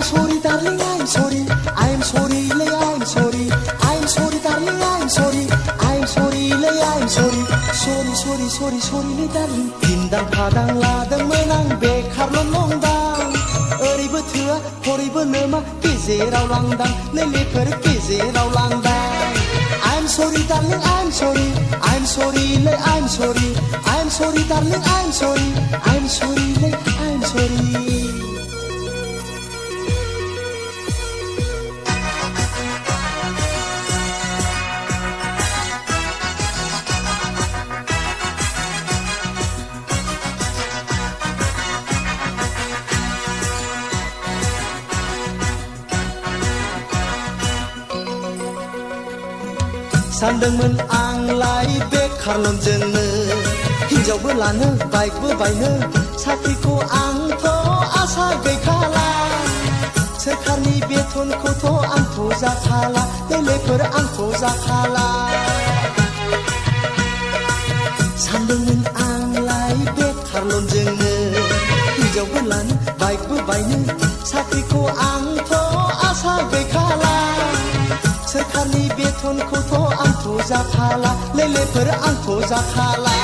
I'm sorry darling I'm sorry I'm sorry lay I'm sorry I'm sorry darling I'm sorry I'm sorry lay I'm sorry sorry sorry sorry sorry lay darling Pindang padang ladang menang bekarlo nongdang Oरैबो थोआ हरैबो लोमा गेजेराव लांदां नैलेफोर गेजेराव लांदां I'm sorry darling I'm sorry I'm sorry lay I'm sorry I'm sorry darling I'm sorry I'm sorry lay I'm sorry सानदोंमोन आंलाय बेखारल'जोंनो हिनजावबो लानो बाइकबो बायनो साख्रिखौ आंथ' आसा गैखाला सोरखारनि बेथनखौथ' आंथ' जाखाला देलेफोर आंथ' जाखाला सानदोंमोन आंलाय बेखारल'जोंनो हिनजावबो लानो बाइकबो बायनो साख्रिखौ आंथ' आसा गैखाला सोरखारनि बेथनखौथ' आंथ' जाखाला लेलेफोर आंथ' जाखाला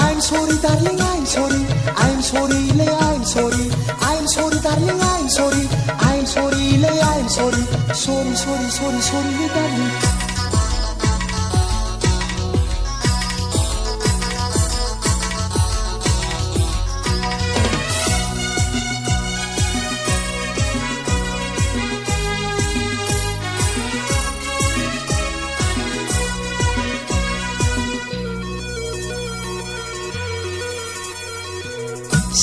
I'm sorry darling I'm sorry I'm sorry lay I'm sorry I'm sorry darling I'm sorry I'm sorry lay I'm sorry sorry sorry sorry sorry lay darling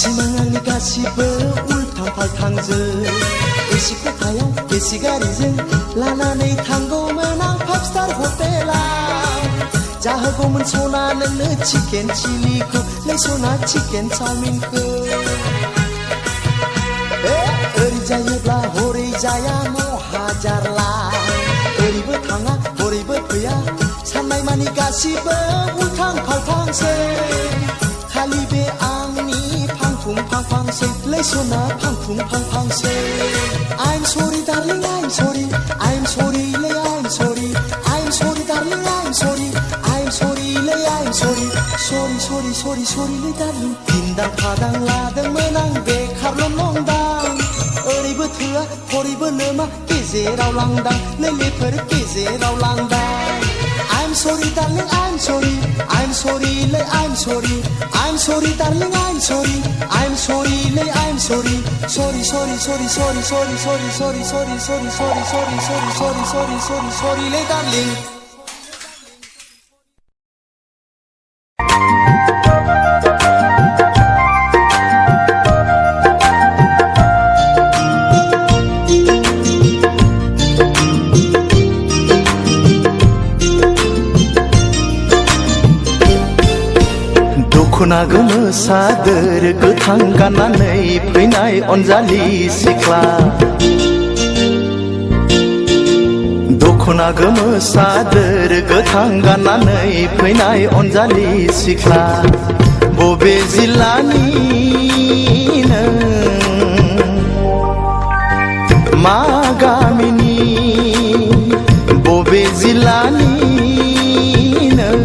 सिमांनि गासिबो उल्थां फाल्थांजों एसि खथायाव एसि गारिजों लानानै थांगौमोन आं 5 स्टार हटेलाव जाहोगौमोन सना नोंनो चिकेन चिलिखौ लै सना चिकेन चाउमिनखौ ओरै जायोब्ला हरै जाया महा जारला ओरैबो थाङा हरैबो फैया साननाय मानि गासिबो उल्थां फाल्थांसै खालि बे आंनि फांफुं फांफांसै लै सना फांफुं फांफांसै I'm sorry darling I'm sorry I'm sorry lay I'm sorry I'm sorry darling I'm sorry I'm sorry lay I'm sorry sorry sorry sorry sorry lay darling Pindang padang लादोंमोन आं बेखारल' नंदां ओरैबो थोआ हरैबो लोमा गेजेराव लांदां नैलेफोर गेजेराव लांदां I'm sorry darling I'm sorry I'm sorry lay I'm sorry I'm sorry darling I'm sorry I'm sorry lay I'm sorry sorry sorry sorry sorry sorry sorry sorry sorry sorry sorry sorry sorry sorry sorry sorry sorry lay darling दखना गोमो सादोर गोथां गाननानै फैनाय अनजालि सिख्ला दखना गोमो सादोर गोथां गाननानै फैनाय अनजालि सिख्ला बबे जिल्लानि नों मा गामिनि बबे जिल्लानि नों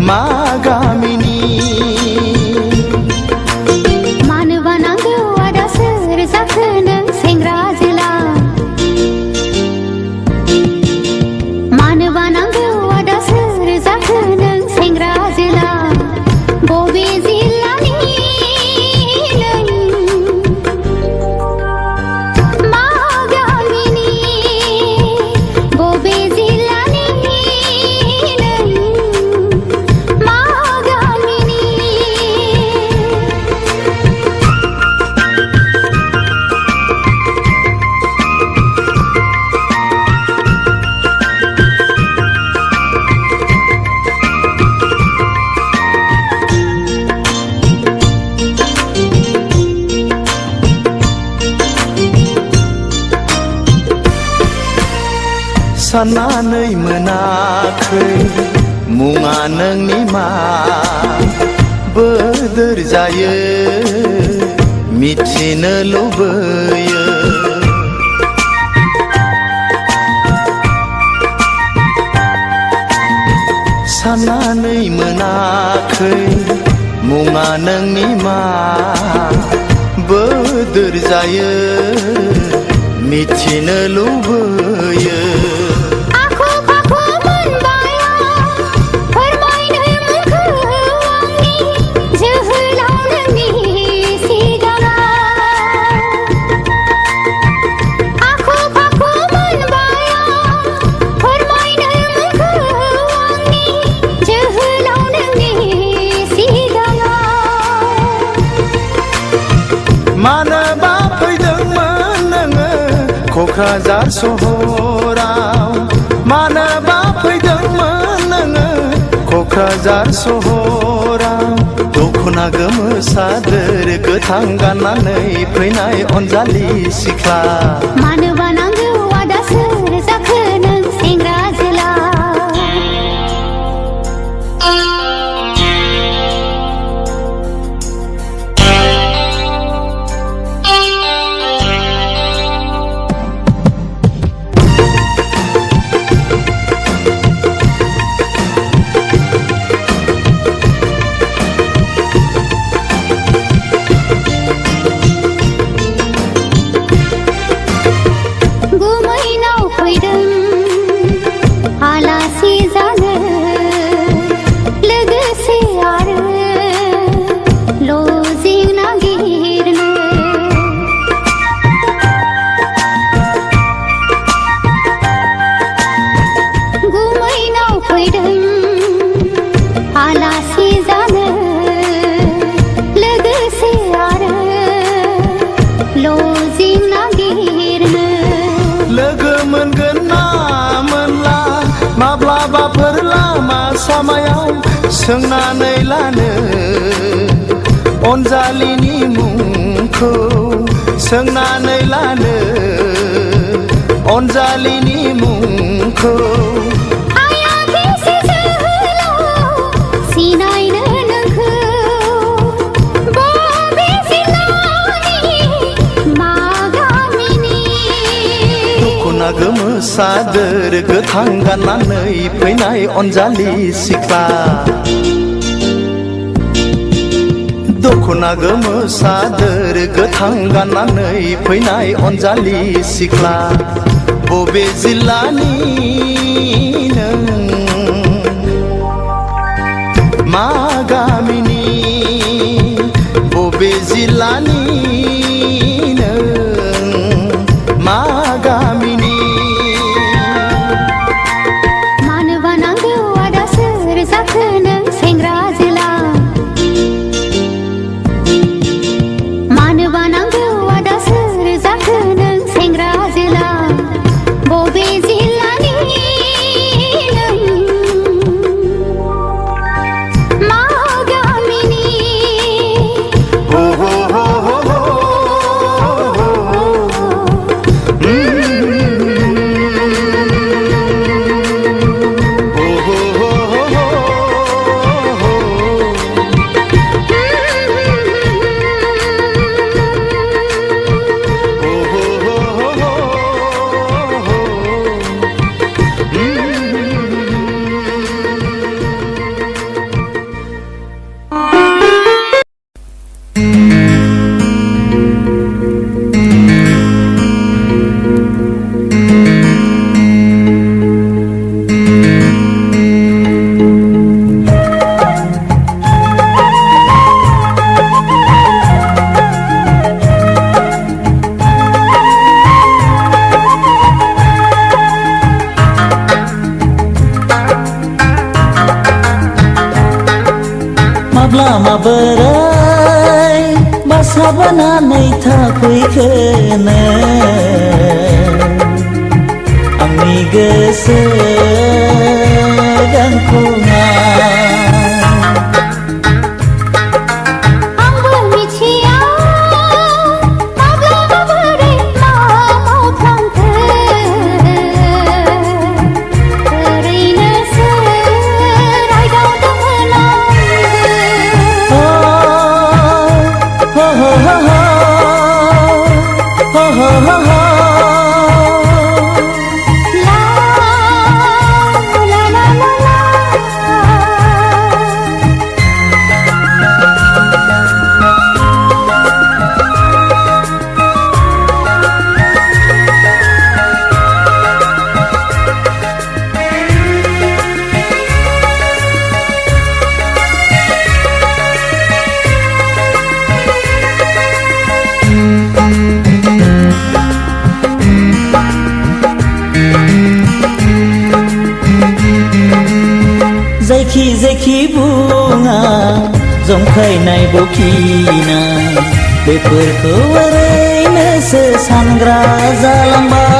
मा गामिनि मानोबा नांगौ आदा सोर जाखो नों सेंग्रा जोला मानोबा नांगौ आदा सोर जाखो नों सेंग्रा जोला बबे जिल्लानि नों मा गामिनि बबे जिल्लानि साननानै मोनाखै मुङा नोंनि मा बोदोर जायो मिथिनो लुबैयो साननानै मोनाखै मुङा नोंनि मा बोदोर जायो मिथिनो लुबैयो मानोबा फैदोंमोन नोङो क'क्राझार सहराव मानोबा फैदोंमोन नोङो क'क्राझार सहराव दख'ना गोमो सादोर गोथां गाननानै फैनाय अनजालि सिख्ला मानोबा नांगौ आदा सोर जाखो नों सेंग्रा जोला माब्लाबाफोर लामा सामायाव सोंनानै लानो अनजालिनि मुंखौ सोंनानै लानो अनजालिनि मुंखौ गोमो सादोर गोथां गाननानै फैनाय अनजालि सिख्ला दख'ना गोमो सादोर गोथां गाननानै फैनाय अनजालि सिख्ला बबे जिल्लानि नों मा गामिनि बबे जिल्लानि नों मा गामिनि माबोरै बासाबोनानै थाफैखो आंनि गोसो गांखङा oh खि बुङा जंखायनाय बखिनाय बेफोरखौ ओरैनोसो सानग्रा जालांबाय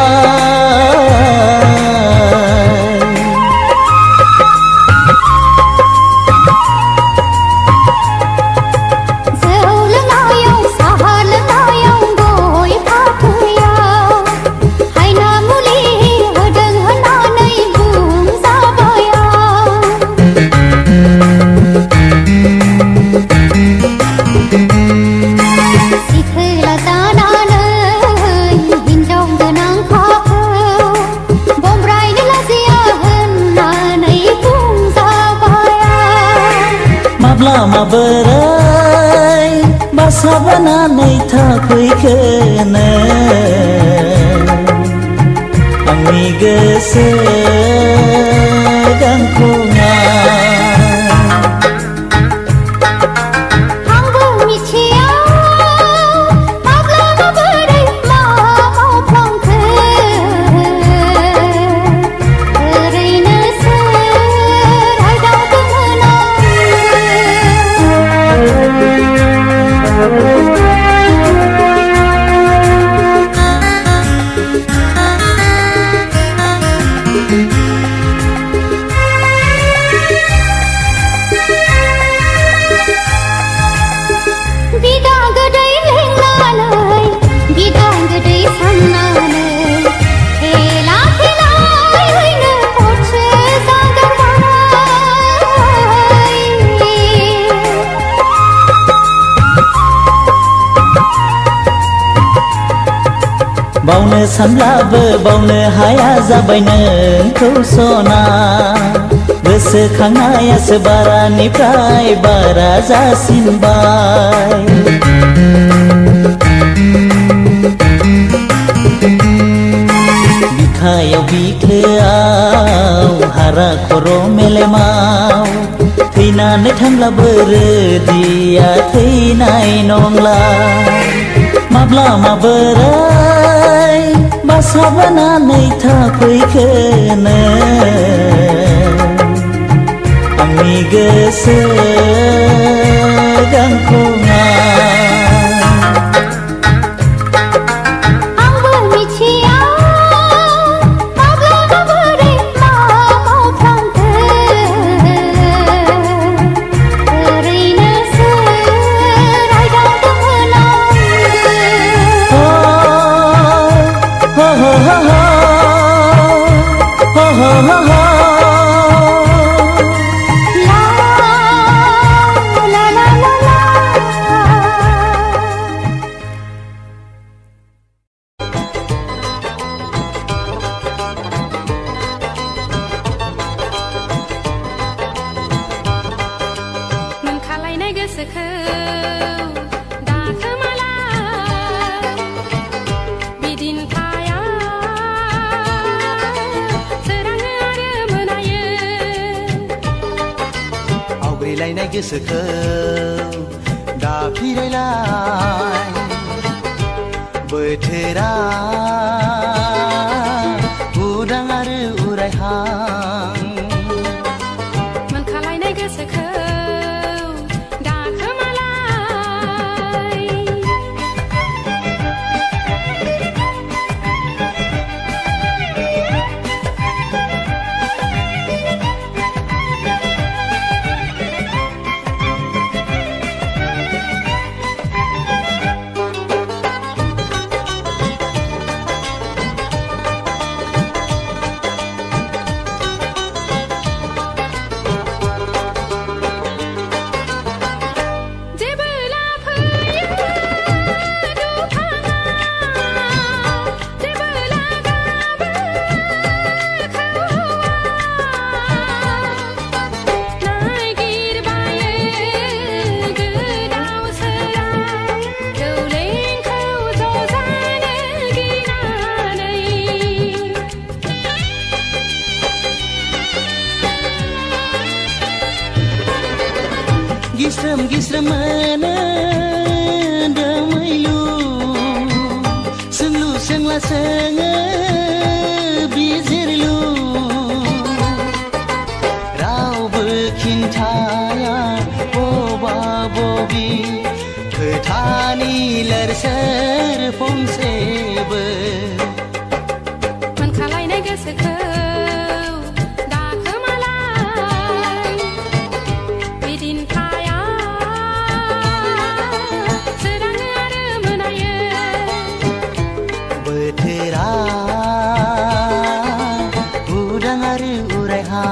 माबोरै बासा बोनानै थाफैखोनो आंनि गोसो गांखङा आंबो मिथिया माब्ला माबोरै मा मावफ्लांखो ओरैनोसो रायदावदोंमोन बिदा गोदै लेंनानै बिदा गोदै साननानै खेला खेलायैनो हरसे जागारबाय बावनो सानब्लाबो बावनो हाया जाबाय नोंखौ सना गोसोखांनायासो बारानिफ्राय बारा जासिनबाय बिखायाव बिखोआव हारा खर' मेलेमाव थैनानै थांब्लाबो रोदिया थैनाय नंला माब्ला माबोरै बासा बोनानै थाफैखोनो आंनि गोसो गांखङा आंबो मिथिया माब्ला माबोरै मा मावफ्लांखो ओरैनोसो रायदावदोंमोन मोनखालायनाय गोसोखौ दाखोमाला बिदिन थाया सोराङो आरो मोनायो आवग्रिलायनाय गोसोखौ दाफिरायलाय बोथोरा उदां आरो उरायहां मोनखालायनाय गोसोखौ गिस्रोम गिस्रोम मोनो दोमैलु सोंलु सोंला सोङो बिजिरलु रावबो खिन्था लोर सोर फंसेबो मोनखालायनाय गोसोखौ दाखोमालाय बिदिन थाया सोराङो आरो मोनायो बोथोरा उदां आरो उरायहां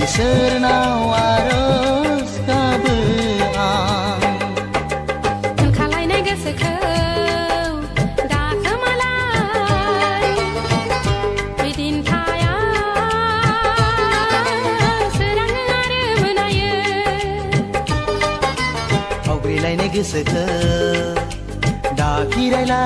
इसोरनाव आरज गाबो आं मोनखालायनाय गोसोखौ दाखोमालाय बिदिन थाया सोराङो आरो मोनायो आवग्रिलायनाय गोसोखौ दाखिरायला